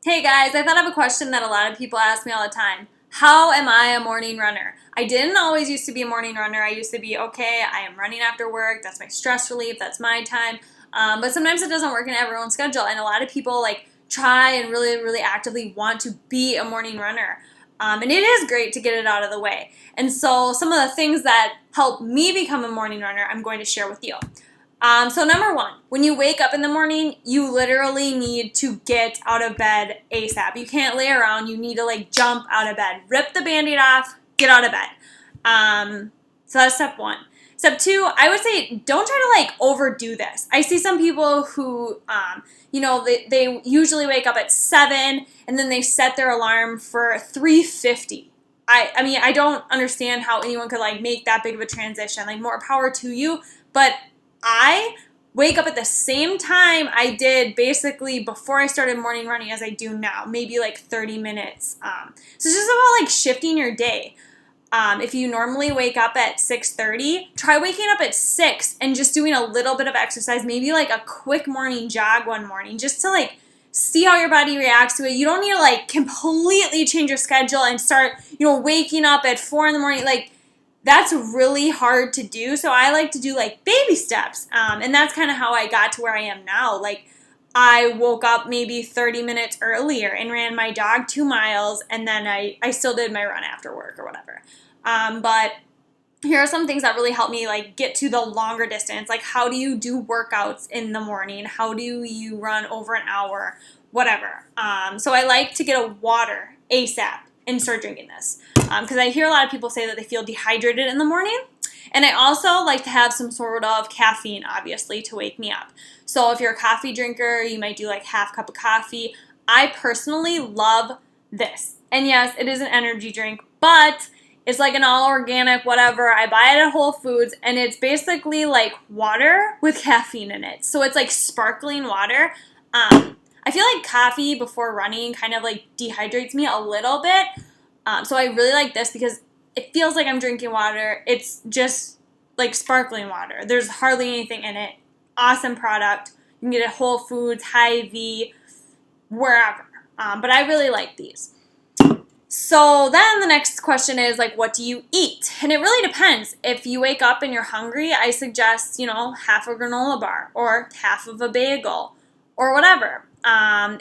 Hey guys, I thought of a question that a lot of people ask me all the time. How am I a morning runner? I didn't always used to be a morning runner. I used to be, okay, I am running after work. That's my stress relief. That's my time. But sometimes it doesn't work in everyone's schedule. And a lot of people try and really, really actively want to be a morning runner. And it is great to get it out of the way. And so some of the things that help me become a morning runner, I'm going to share with you. So number one, when you wake up in the morning, you literally need to get out of bed ASAP. You can't lay around. You need to jump out of bed. Rip the Band-Aid off, get out of bed. So that's step one. Step two, I would say don't try to overdo this. I see some people who, they usually wake up at 7 and then they set their alarm for 3:50. I mean, I don't understand how anyone could make that big of a transition. More power to you, but I wake up at the same time I did basically before I started morning running as I do now, maybe 30 minutes. So it's just about shifting your day. If you normally wake up at 6:30, try waking up at 6 and just doing a little bit of exercise, maybe a quick morning jog one morning, just to see how your body reacts to it. You don't need to completely change your schedule and start, waking up at 4 in the morning. That's really hard to do. So I like to do baby steps. And that's kind of how I got to where I am now. I woke up maybe 30 minutes earlier and ran my dog 2 miles. And then I still did my run after work or whatever. But here are some things that really help me get to the longer distance. How do you do workouts in the morning? How do you run over an hour? Whatever. So I like to get a water ASAP and start drinking this. Because I hear a lot of people say that they feel dehydrated in the morning. And I also like to have some sort of caffeine, obviously, to wake me up. So if you're a coffee drinker, you might do half cup of coffee. I personally love this. And yes, it is an energy drink, but it's an all organic whatever. I buy it at Whole Foods, and it's basically water with caffeine in it. So it's sparkling water. I feel like coffee before running kind of dehydrates me a little bit. So I really like this because it feels like I'm drinking water. It's just sparkling water. There's hardly anything in it. Awesome product. You can get it at Whole Foods, Hy-Vee, wherever. But I really like these. So then the next question is what do you eat? And it really depends. If you wake up and you're hungry, I suggest, half a granola bar or half of a bagel or whatever.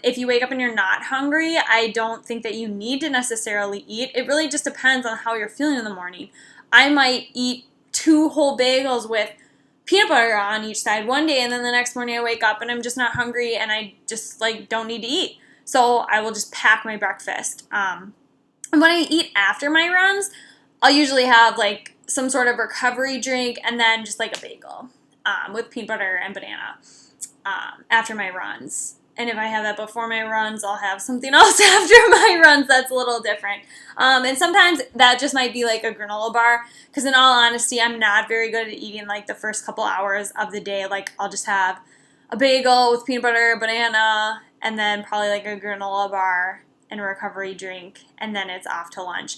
If you wake up and you're not hungry, I don't think that you need to necessarily eat. It really just depends on how you're feeling in the morning. I might eat 2 whole bagels with peanut butter on each side one day, and then the next morning I wake up and I'm just not hungry and I just don't need to eat. So I will just pack my breakfast. And when I eat after my runs, I'll usually have some sort of recovery drink and then just a bagel with peanut butter and banana after my runs. And if I have that before my runs, I'll have something else after my runs that's a little different. And sometimes that just might be a granola bar, because in all honesty, I'm not very good at eating the first couple hours of the day. I'll just have a bagel with peanut butter, banana, and then probably a granola bar and a recovery drink, and then it's off to lunch.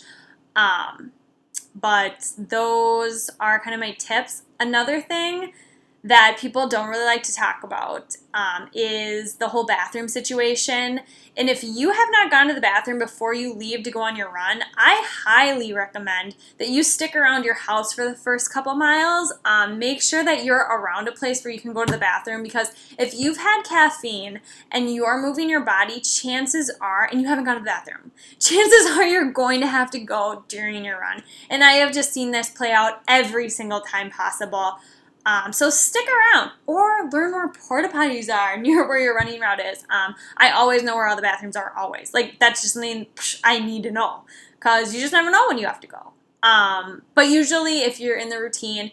But those are kind of my tips. Another thing that people don't really like to talk about is the whole bathroom situation. And if you have not gone to the bathroom before you leave to go on your run, I highly recommend that you stick around your house for the first couple miles. Make sure that you're around a place where you can go to the bathroom, because if you've had caffeine and you are moving your body, chances are, and you haven't gone to the bathroom, chances are you're going to have to go during your run. And I have just seen this play out every single time possible. So stick around or learn where porta potties are near where your running route is. I always know where all the bathrooms are, always. That's just something I need to know, because you just never know when you have to go. But usually if you're in the routine,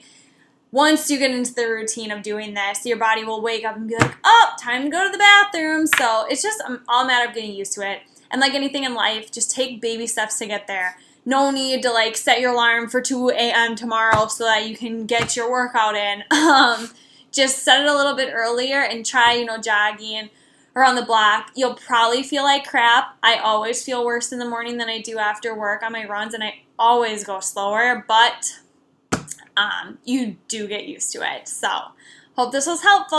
once you get into the routine of doing this, your body will wake up and be oh, time to go to the bathroom. So it's just all a matter of getting used to it. And like anything in life, just take baby steps to get there. No need to set your alarm for 2 a.m. tomorrow so that you can get your workout in. Just set it a little bit earlier and try, jogging around the block. You'll probably feel like crap. I always feel worse in the morning than I do after work on my runs, and I always go slower, but you do get used to it. So hope this was helpful.